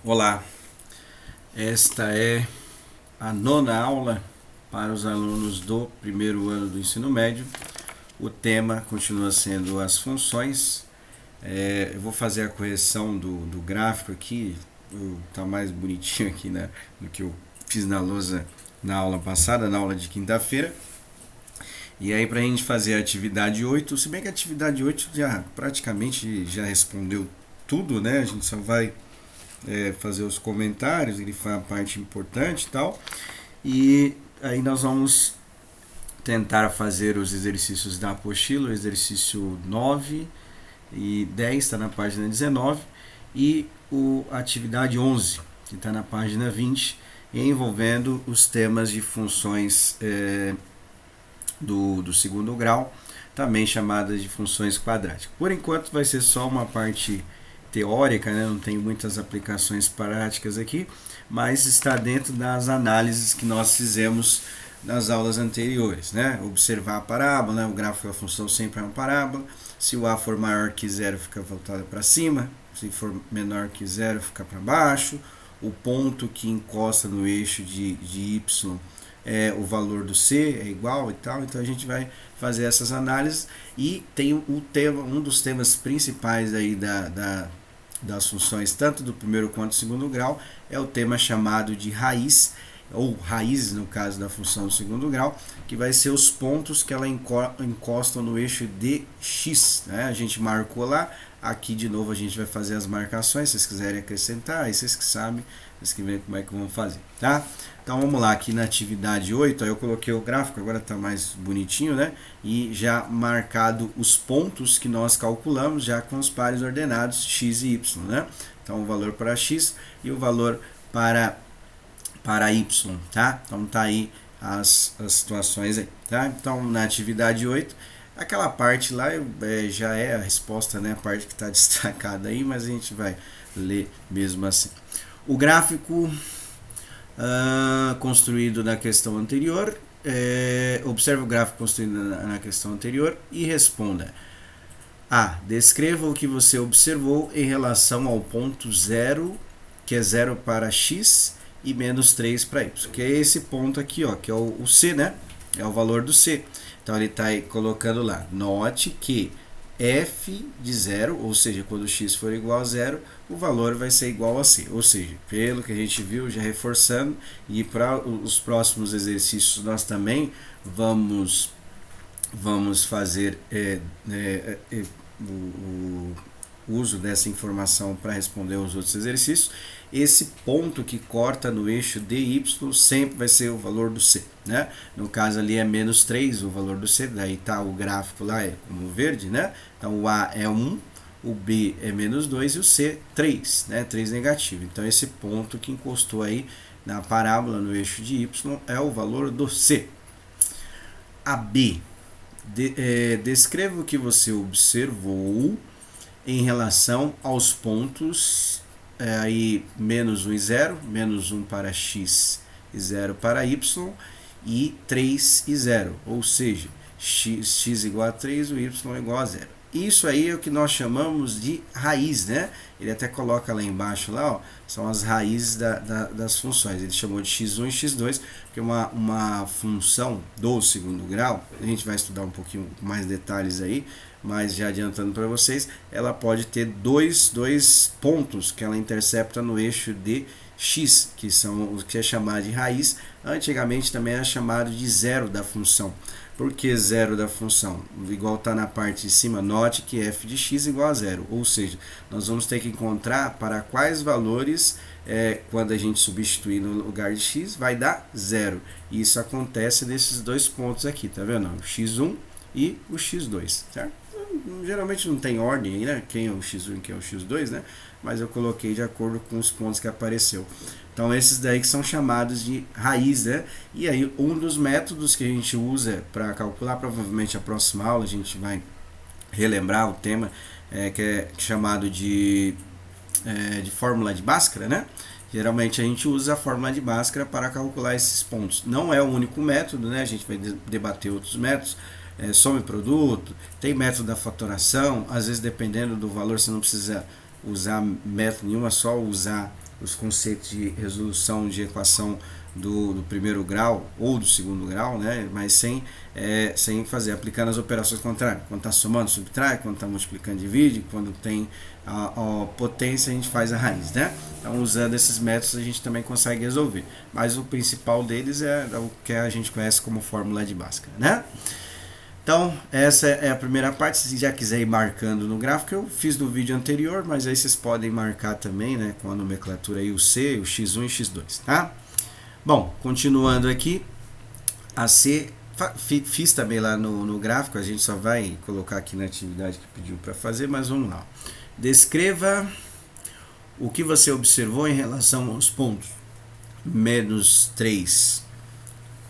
Olá, esta é a nona aula para os alunos do primeiro ano do ensino médio. O tema continua sendo as funções. Eu vou fazer a correção do gráfico aqui, está mais bonitinho aqui do que eu fiz na lousa na aula passada, na aula de quinta-feira. E aí, para a gente fazer a atividade 8, se bem que a atividade 8 já praticamente já respondeu tudo, né? A gente só vai fazer os comentários, ele foi a parte importante e tal. E aí nós vamos tentar fazer os exercícios da apostila, o exercício 9 e 10 está na página 19 e a atividade 11, que está na página 20, envolvendo os temas de funções do segundo grau, também chamadas de funções quadráticas. Por enquanto vai ser só uma parte teórica, né? Não tem muitas aplicações práticas aqui, mas está dentro das análises que nós fizemos nas aulas anteriores, né? Observar a parábola, né? O gráfico da função sempre é uma parábola. Se o A for maior que zero, fica voltado para cima. Se for menor que zero, fica para baixo. O ponto que encosta no eixo de y o valor do C é igual e tal. Então a gente vai fazer essas análises e tem um dos temas principais aí das funções, tanto do primeiro quanto do segundo grau, é o tema chamado de raiz, ou raízes no caso da função do segundo grau, que vai ser os pontos que ela encostam no eixo de x, né? A gente marcou lá, aqui de novo a gente vai fazer as marcações, se vocês quiserem acrescentar, aí vocês que sabem, vocês que veem como é que vão fazer, tá? Então vamos lá, aqui na atividade 8, aí eu coloquei o gráfico, agora está mais bonitinho, né? E já marcado os pontos que nós calculamos, já com os pares ordenados x e y, né? Então o valor para x e o valor para y, tá? Então tá aí as situações aí, tá? Então na atividade 8, aquela parte lá já é a resposta, né? A parte que está destacada aí, mas a gente vai ler mesmo assim. O gráfico construído na questão anterior, observe o gráfico construído na questão anterior e responda. A. Descreva o que você observou em relação ao ponto 0, que é 0 para x, e menos 3 para y, que é esse ponto aqui, ó, que é o C, né? É o valor do C. Então ele está colocando lá. Note que f de 0, ou seja, quando x for igual a 0, o valor vai ser igual a c. Ou seja, pelo que a gente viu, já reforçando, e para os próximos exercícios nós também vamos fazer o uso dessa informação para responder os outros exercícios. Esse ponto que corta no eixo dy sempre vai ser o valor do c, né? No caso ali é menos 3 o valor do c, daí tá o gráfico lá como verde, né? Então o a é 1, o b é menos 2 e o c 3, né? 3 negativo. Então esse ponto que encostou aí na parábola no eixo de y é o valor do c. A b, descreva o que você observou em relação aos pontos aí menos 1 e 0, menos 1 para x e 0 para y, e 3 e 0, ou seja, x igual a 3, o y igual a 0. Isso aí é o que nós chamamos de raiz, né? Ele até coloca lá embaixo, lá, ó, são as raízes das funções. Ele chamou de x1 e x2, porque uma função do segundo grau, a gente vai estudar um pouquinho mais detalhes aí, mas já adiantando para vocês, ela pode ter dois pontos que ela intercepta no eixo de x, que são o que é chamado de raiz. Antigamente também era chamado de zero da função. Por que zero da função? Igual está na parte de cima, note que f de x igual a zero. Ou seja, nós vamos ter que encontrar para quais valores, quando a gente substituir no lugar de x, vai dar zero. E isso acontece nesses dois pontos aqui, tá vendo? O x1 e o x2, certo? Geralmente não tem ordem aí, né? Quem é o x1 e quem é o x2, né? Mas eu coloquei de acordo com os pontos que apareceu. Então esses daí que são chamados de raiz, né? E aí um dos métodos que a gente usa para calcular, provavelmente a próxima aula a gente vai relembrar o tema, que é chamado de fórmula de Bhaskara, né? Geralmente a gente usa a fórmula de Bhaskara para calcular esses pontos. Não é o único método, né? A gente vai debater outros métodos, soma e produto, tem método da fatoração, às vezes dependendo do valor você não precisa usar método nenhum, é só usar os conceitos de resolução de equação do primeiro grau ou do segundo grau, né? Mas sem fazer, aplicando as operações contrárias. Quando está somando, subtrai, quando está multiplicando, divide, quando tem a potência, a gente faz a raiz, né? Então, usando esses métodos, a gente também consegue resolver. Mas o principal deles é o que a gente conhece como fórmula de Bhaskara, né? Então, essa é a primeira parte. Se já quiser ir marcando no gráfico, eu fiz no vídeo anterior, mas aí vocês podem marcar também, né, com a nomenclatura aí, o C, o X1 e o X2, tá? Bom, continuando aqui, a C, fiz também lá no gráfico, a gente só vai colocar aqui na atividade que pediu para fazer, mas vamos lá. Descreva o que você observou em relação aos pontos menos 3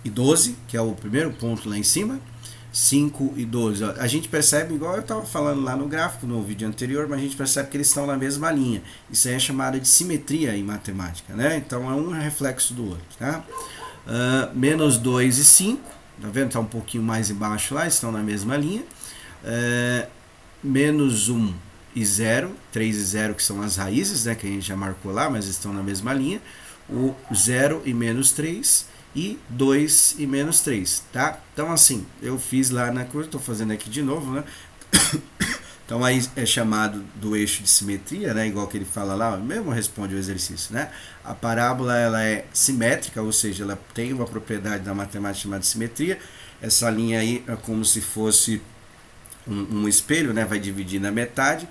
e 12, que é o primeiro ponto lá em cima, 5 e 12. A gente percebe, igual eu estava falando lá no gráfico, no vídeo anterior, mas a gente percebe que eles estão na mesma linha. Isso aí é chamado de simetria em matemática, né? Então é um reflexo do outro, tá? Menos 2 e 5, tá vendo? Está um pouquinho mais embaixo lá, estão na mesma linha. Menos 1 e 0, 3 e 0 que são as raízes, né? Que a gente já marcou lá, mas estão na mesma linha. O 0 e menos 3 e 2 e menos 3, tá? Então assim, eu fiz lá na coisa, estou fazendo aqui de novo, né? Então aí é chamado do eixo de simetria, né? Igual que ele fala lá, mesmo responde o exercício, né? A parábola ela é simétrica, ou seja, ela tem uma propriedade da matemática chamada simetria. Essa linha aí é como se fosse um espelho, né? Vai dividir na metade.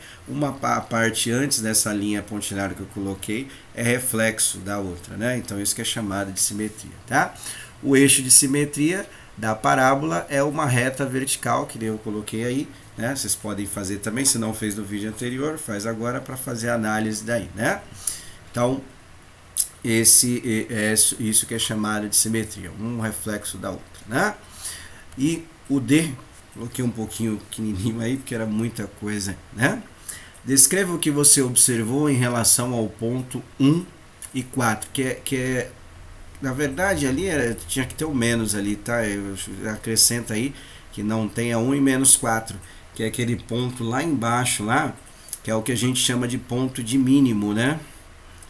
A parte antes dessa linha pontilhada que eu coloquei é reflexo da outra, né? Então isso que é chamado de simetria, tá? O eixo de simetria da parábola é uma reta vertical, que eu coloquei aí, né? Vocês podem fazer também, se não fez no vídeo anterior, faz agora para fazer a análise daí, né? Então isso que é chamado de simetria, um reflexo da outra, né? E o D, coloquei um pouquinho pequenininho aí, porque era muita coisa, né? Descreva o que você observou em relação ao ponto 1 e 4, que é na verdade, ali tinha que ter o menos ali, tá? Eu acrescento aí que não tenha 1 e menos 4, que é aquele ponto lá embaixo, lá, que é o que a gente chama de ponto de mínimo, né?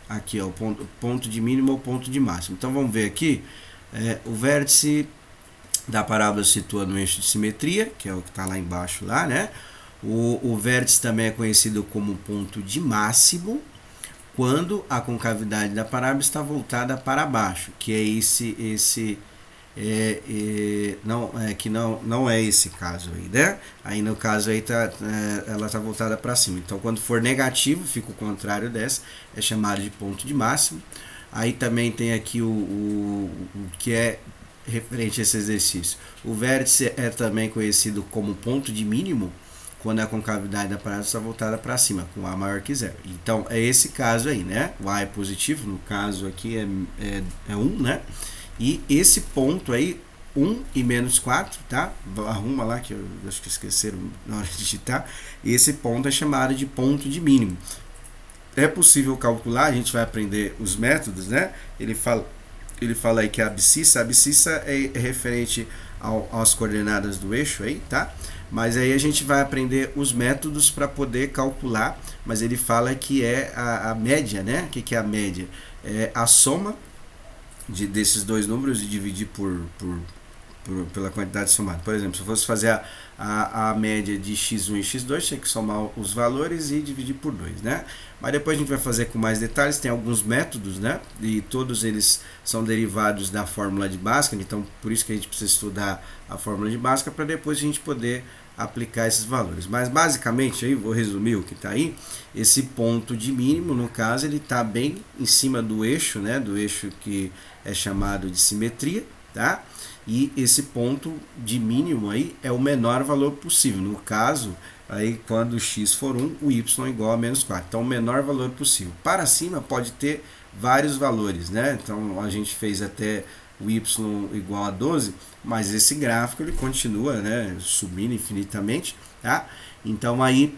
Aqui, ó, o ponto de mínimo ou ponto de máximo. Então, vamos ver aqui, o vértice da parábola se situa no eixo de simetria, que é o que está lá embaixo, lá, né? O vértice também é conhecido como ponto de máximo, quando a concavidade da parábola está voltada para baixo, que é não é esse caso aí, né? Aí no caso aí ela está voltada para cima. Então quando for negativo, fica o contrário dessa, é chamado de ponto de máximo. Aí também tem aqui o que é referente a esse exercício. O vértice é também conhecido como ponto de mínimo, quando a concavidade da parábola está voltada para cima, com A maior que 0. Então, é esse caso aí, né? O A é positivo, no caso aqui é 1, né? E esse ponto aí, 1 e menos 4, tá? Arruma lá, que eu acho que esqueceram na hora de digitar. Esse ponto é chamado de ponto de mínimo. É possível calcular, a gente vai aprender os métodos, né? Ele fala aí que a abscissa é referente às coordenadas do eixo aí, tá? Mas aí a gente vai aprender os métodos para poder calcular, mas ele fala que é a média, né? O que é a média? É a soma desses dois números e dividir pela quantidade somada. Por exemplo, se eu fosse fazer a média de x1 e x2, tinha que somar os valores e dividir por 2, né? Mas depois a gente vai fazer com mais detalhes, tem alguns métodos, né? E todos eles são derivados da fórmula de Bhaskara, então por isso que a gente precisa estudar a fórmula de Bhaskara para depois a gente poder aplicar esses valores. Mas basicamente, aí vou resumir o que está aí, esse ponto de mínimo, no caso, ele está bem em cima do eixo, né? Do eixo que é chamado de simetria, tá? E esse ponto de mínimo aí é o menor valor possível. No caso, aí quando x for 1, o y é igual a menos 4. Então, o menor valor possível. Para cima pode ter vários valores, né? Então, a gente fez até o y igual a 12, mas esse gráfico ele continua, né, subindo infinitamente, tá? Então, aí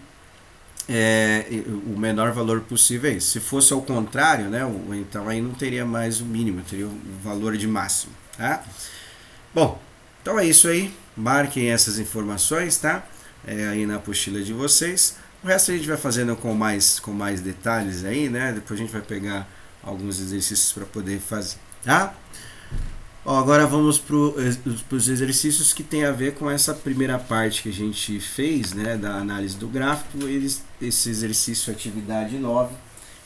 o menor valor possível é esse. Se fosse ao contrário, né, então aí não teria mais o mínimo, teria o valor de máximo, tá? Bom, então é isso aí. Marquem essas informações, tá? Aí na apostila de vocês. O resto a gente vai fazendo com mais detalhes aí, né? Depois a gente vai pegar alguns exercícios para poder fazer, tá? Ó, agora vamos para os exercícios que tem a ver com essa primeira parte que a gente fez, né, da análise do gráfico. Esse exercício atividade 9,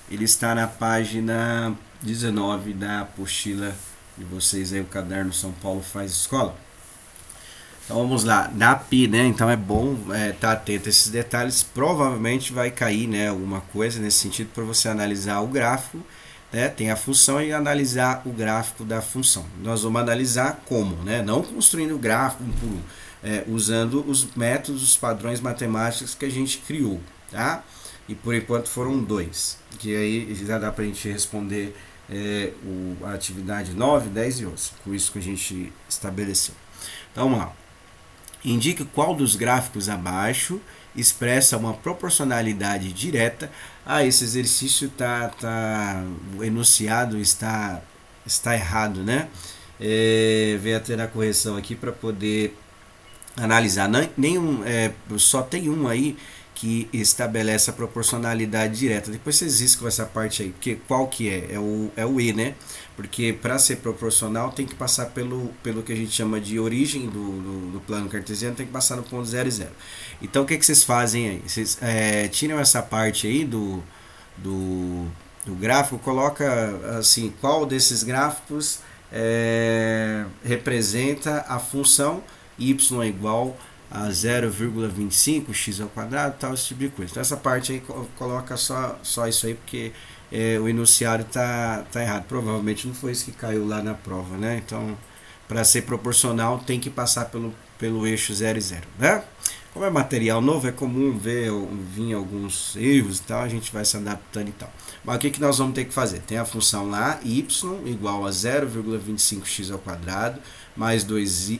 ele está na página 19 da apostila de vocês aí, o caderno São Paulo Faz Escola. Então vamos lá, da PI, né? Então é bom estar atento a esses detalhes. Provavelmente vai cair, né, alguma coisa nesse sentido para você analisar o gráfico, né? Tem a função e analisar o gráfico da função. Nós vamos analisar como, né? Não construindo o gráfico por um, usando os métodos, os padrões matemáticos que a gente criou, tá? E por enquanto foram 2, que aí já dá para a gente responder a atividade 9, 10 e 11, com isso que a gente estabeleceu. Então vamos lá. Indique qual dos gráficos abaixo expressa uma proporcionalidade direta. Esse exercício o enunciado está errado, né? Veio a ter a correção aqui para poder analisar. Só tem um aí que estabelece a proporcionalidade direta. Depois vocês riscam essa parte aí, porque qual que é? É o E, né? Porque para ser proporcional tem que passar pelo que a gente chama de origem do plano cartesiano, tem que passar no ponto 0 e 0. Então o que vocês fazem aí? Vocês tiram essa parte aí do gráfico, coloca assim, qual desses gráficos representa a função y é igual a 0,25 x ao quadrado, tal, esse tipo de coisa. Então essa parte aí coloca só isso aí, porque o enunciado tá errado. Provavelmente não foi isso que caiu lá na prova, né? Então, para ser proporcional, tem que passar pelo eixo 0 e 0, né? Como é material novo, é comum vir alguns erros e tal, a gente vai se adaptando e tal. Mas o que nós vamos ter que fazer? Tem a função lá, y igual a 0,25x ao quadrado, mais 2x,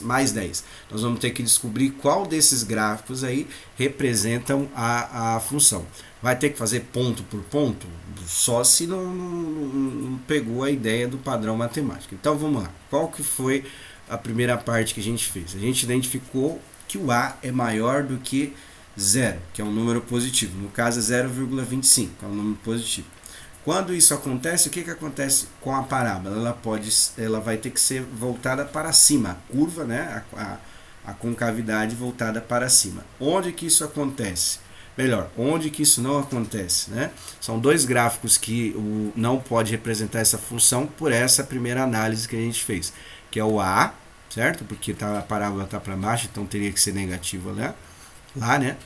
mais 10. Nós vamos ter que descobrir qual desses gráficos aí representam a função. Vai ter que fazer ponto por ponto? Só se não pegou a ideia do padrão matemático. Então vamos lá. Qual que foi a primeira parte que a gente fez? A gente identificou que o A é maior do que 0, que é um número positivo. No caso é 0,25, que é um número positivo. Quando isso acontece, o que acontece com a parábola? Ela vai ter que ser voltada para cima, a curva, né? a concavidade voltada para cima. Onde que isso acontece? Melhor, onde que isso não acontece, né? São dois gráficos que não pode representar essa função por essa primeira análise que a gente fez, que é o A, certo? Porque a parábola está para baixo, então teria que ser negativa lá, né?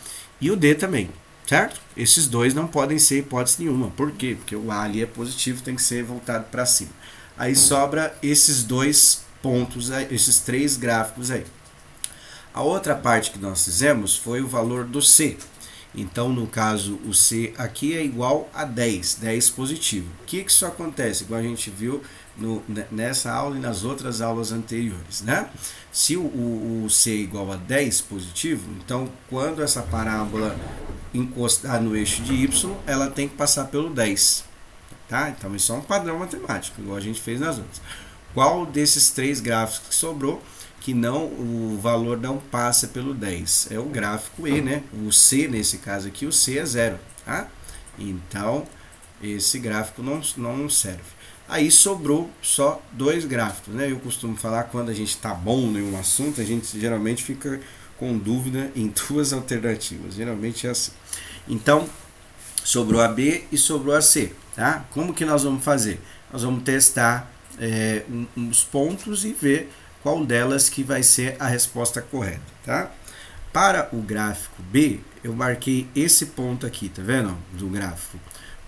E o D também, certo? Esses dois não podem ser hipótese nenhuma. Por quê? Porque o A ali é positivo, tem que ser voltado para cima. Aí sobra esses dois pontos, esses três gráficos aí. A outra parte que nós fizemos foi o valor do C. Então, no caso, o C aqui é igual a 10 positivo. O que isso acontece? Igual a gente viu nessa aula e nas outras aulas anteriores, né? Se o C é igual a 10 positivo, então quando essa parábola encostar no eixo de y, ela tem que passar pelo 10. Tá? Então isso é um padrão matemático, igual a gente fez nas outras. Qual desses três gráficos que sobrou que o valor não passa pelo 10? É o gráfico E, né? O C, nesse caso aqui, o C é 0. Tá? Então, esse gráfico não serve. Aí sobrou só dois gráficos, né? Eu costumo falar, quando a gente está bom em um assunto, a gente geralmente fica com dúvida em duas alternativas. Geralmente é assim. Então, sobrou a B e sobrou a C. Tá? Como que nós vamos fazer? Nós vamos testar uns pontos e ver qual delas que vai ser a resposta correta. Tá? Para o gráfico B, eu marquei esse ponto aqui, tá vendo? Do gráfico.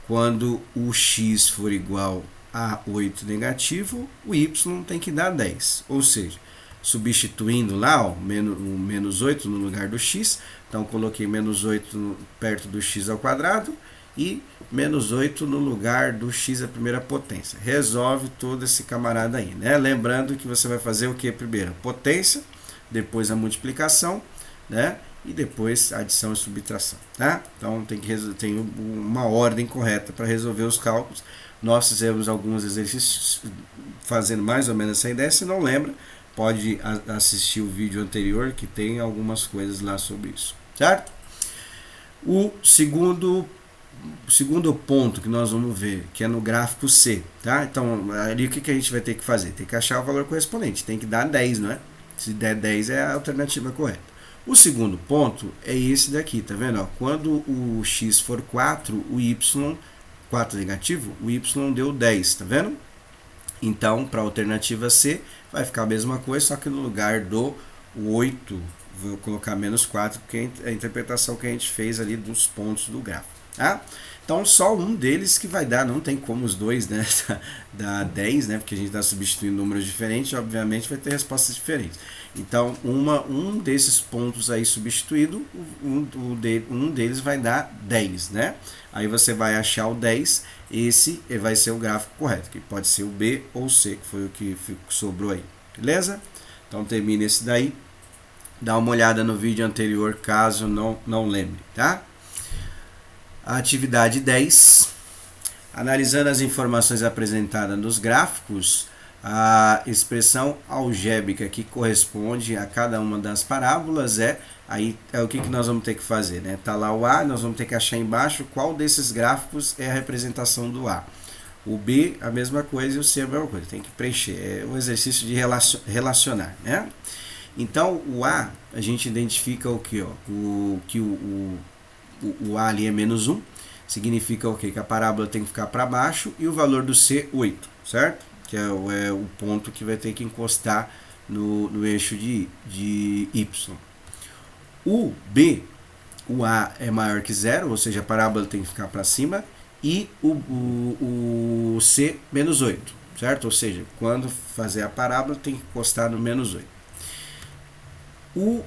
Quando o x for igual a 8 negativo, o y tem que dar 10. Ou seja, substituindo lá, ó, o menos 8 no lugar do x, então coloquei menos 8 perto do x ao quadrado e menos 8 no lugar do x à primeira potência. Resolve todo esse camarada aí, né? Lembrando que você vai fazer o que primeiro? Potência, depois a multiplicação, né? E depois adição e subtração, tá? Então tem uma ordem correta para resolver os cálculos. Nós fizemos alguns exercícios fazendo mais ou menos essa ideia. Se não lembra, pode assistir o vídeo anterior que tem algumas coisas lá sobre isso, certo? O segundo O segundo ponto que nós vamos ver, que é no gráfico C, tá? Então, ali o que a gente vai ter que fazer? Tem que achar o valor correspondente, tem que dar 10, não é? Se der 10 é a alternativa correta. O segundo ponto é esse daqui, tá vendo? Ó, quando o x for 4, o y, 4 negativo, o y deu 10, tá vendo? Então, para a alternativa C, vai ficar a mesma coisa, só que no lugar do 8, vou colocar menos 4, porque é a interpretação que a gente fez ali dos pontos do gráfico. Tá? Então, só um deles que vai dar, não tem como os dois, né? Dá 10, né? Porque a gente está substituindo números diferentes, obviamente vai ter respostas diferentes. Então, um desses pontos aí substituído, um deles vai dar 10, né? Aí você vai achar o 10, esse vai ser o gráfico correto, que pode ser o B ou o C, que foi o que sobrou aí, beleza? Então, termina esse daí. Dá uma olhada no vídeo anterior, caso não lembre, tá? A atividade 10. Analisando as informações apresentadas nos gráficos, a expressão algébrica que corresponde a cada uma das parábolas aí é o que nós vamos ter que fazer, né? Tá lá o A, nós vamos ter que achar embaixo qual desses gráficos é a representação do A. O B, a mesma coisa, e o C, a mesma coisa. Tem que preencher. É um exercício de relacionar, né? Então, o A, a gente identifica o que? O A ali é menos 1. Significa o quê? Que a parábola tem que ficar para baixo e o valor do C, 8, certo? Que é o ponto que vai ter que encostar no eixo de Y. O B, o A é maior que 0, ou seja, a parábola tem que ficar para cima, e o C, menos 8, certo? Ou seja, quando fazer a parábola tem que encostar no menos 8. O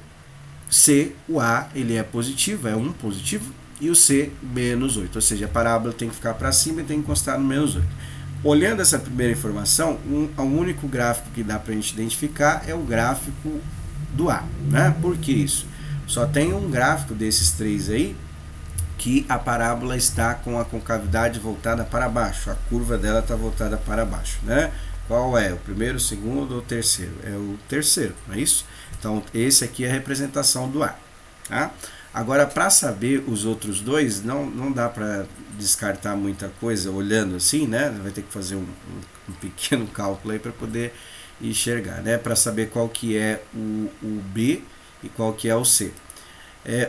C, o A, ele é positivo, é 1 positivo, e o C, menos 8, ou seja, a parábola tem que ficar para cima e tem que encostar no menos 8. Olhando essa primeira informação, o único gráfico que dá para a gente identificar é o gráfico do A, né? Por que isso? Só tem um gráfico desses três aí que a parábola está com a concavidade voltada para baixo, a curva dela está voltada para baixo, né? Qual é? O primeiro, o segundo ou o terceiro? É o terceiro, não é isso? Então, esse aqui é a representação do A, tá? Agora, para saber os outros dois, não dá para descartar muita coisa olhando assim, né? Vai ter que fazer um pequeno cálculo aí para poder enxergar, né? Para saber qual que é o B e qual que é o C.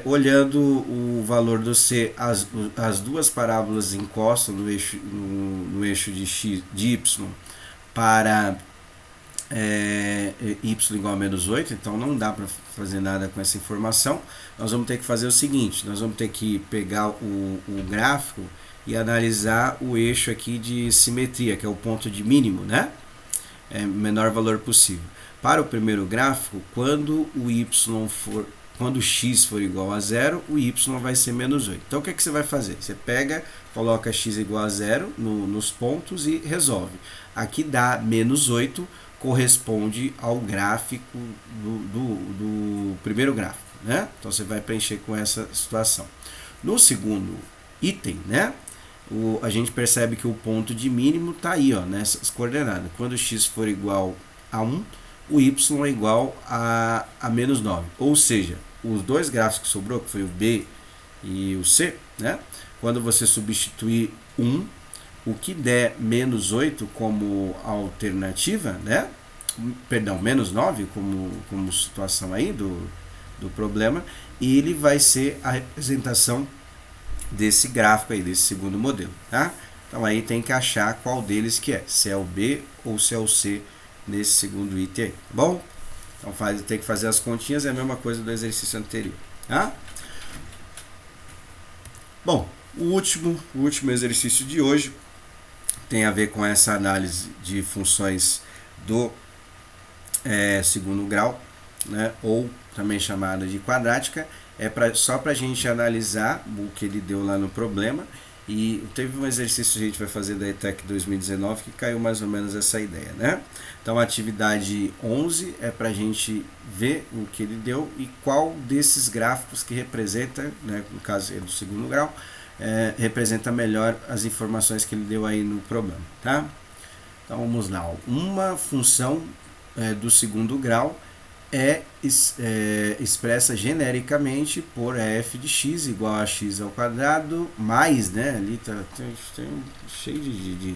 Olhando o valor do C, as duas parábolas encostam no eixo de Y para y igual a menos 8, então não dá para fazer nada com essa informação. Nós vamos ter que fazer o seguinte, nós vamos ter que pegar o gráfico e analisar o eixo aqui de simetria, que é o ponto de mínimo, né? Menor valor possível. Para o primeiro gráfico, quando o x for igual a 0, o y vai ser menos 8. Então o que você vai fazer? Você pega, coloca x igual a 0 nos pontos e resolve. Aqui dá menos 8, corresponde ao gráfico do primeiro gráfico, né? Então você vai preencher com essa situação. No segundo item, né? A gente percebe que o ponto de mínimo está aí, ó, nessas coordenadas. Quando x for igual a 1, o y é igual a menos 9. Ou seja, os dois gráficos que sobrou, que foi o B e o C, né? Quando você substituir 1, o que der menos 8 como alternativa, né? Perdão, menos 9 como situação aí do problema, e ele vai ser a representação desse gráfico aí, desse segundo modelo, tá? Então aí tem que achar qual deles que é, se é o B ou se é o C nesse segundo item aí, tá bom? Então tem que fazer as continhas, é a mesma coisa do exercício anterior, tá? Bom, o último exercício de hoje tem a ver com essa análise de funções do segundo grau, né, ou também chamada de quadrática, só para a gente analisar o que ele deu lá no problema. E teve um exercício que a gente vai fazer da ETEC 2019 que caiu mais ou menos essa ideia, né? Então a atividade 11 é para a gente ver o que ele deu e qual desses gráficos que representa, né, no caso do segundo grau, representa melhor as informações que ele deu aí no problema, tá? Então vamos lá, uma função do segundo grau expressa genericamente por f de x igual a x ao quadrado mais, né? Ali tem cheio de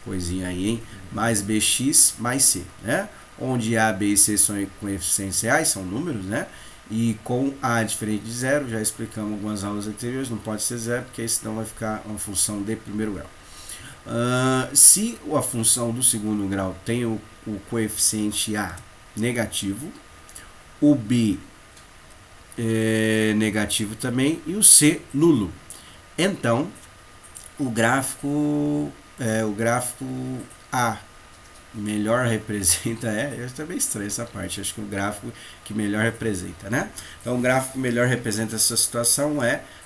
coisinha aí, hein? Mais bx mais c, né? Onde a, b e c são coeficientes reais, são números, né? E com a diferente de zero, já explicamos algumas aulas anteriores, não pode ser zero, porque senão vai ficar uma função de primeiro grau. Se a função do segundo grau tem o coeficiente a negativo, o b é negativo também e o c nulo, então o gráfico A melhor representa, eu também estranho essa parte, acho que o gráfico que melhor representa, né? Então o gráfico melhor representa essa situação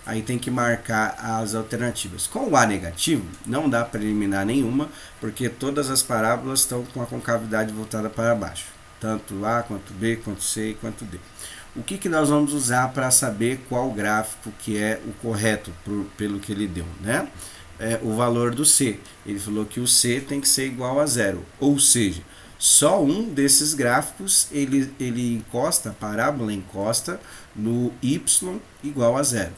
aí tem que marcar as alternativas. Com o A negativo, não dá para eliminar nenhuma, porque todas as parábolas estão com a concavidade voltada para baixo, tanto A, quanto B, quanto C, quanto D. O que nós vamos usar para saber qual gráfico que é o correto pelo que ele deu, né? O valor do C. Ele falou que o C tem que ser igual a zero. Ou seja, só um desses gráficos ele encosta, a parábola encosta no y igual a zero.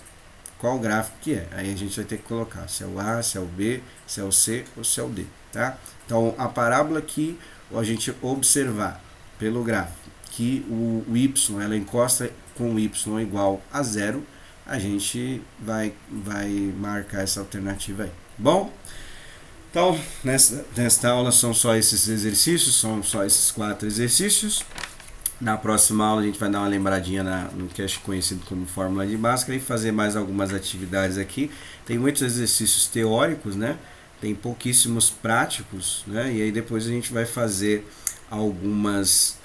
Qual gráfico que é? Aí a gente vai ter que colocar se é o A, se é o B, se é o C ou se é o D. Tá? Então a parábola que a gente observar pelo gráfico que o y ela encosta com o y igual a zero, a gente vai marcar essa alternativa aí. Bom, então nesta aula são só esses exercícios, são só esses 4 exercícios. Na próxima aula a gente vai dar uma lembradinha no que é conhecido como fórmula de Bhaskara e fazer mais algumas atividades aqui. Tem muitos exercícios teóricos, né? Tem pouquíssimos práticos, né? E aí depois a gente vai fazer algumas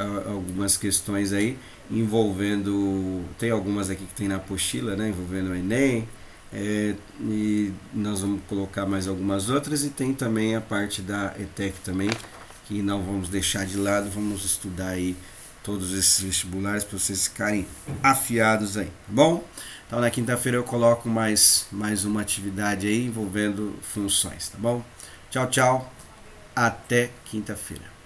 questões aí envolvendo, tem algumas aqui que tem na apostila, né, envolvendo o Enem, e nós vamos colocar mais algumas outras, e tem também a parte da ETEC também, que não vamos deixar de lado, vamos estudar aí todos esses vestibulares para vocês ficarem afiados aí, tá bom? Então na quinta-feira eu coloco mais uma atividade aí envolvendo funções, tá bom? Tchau, tchau, até quinta-feira.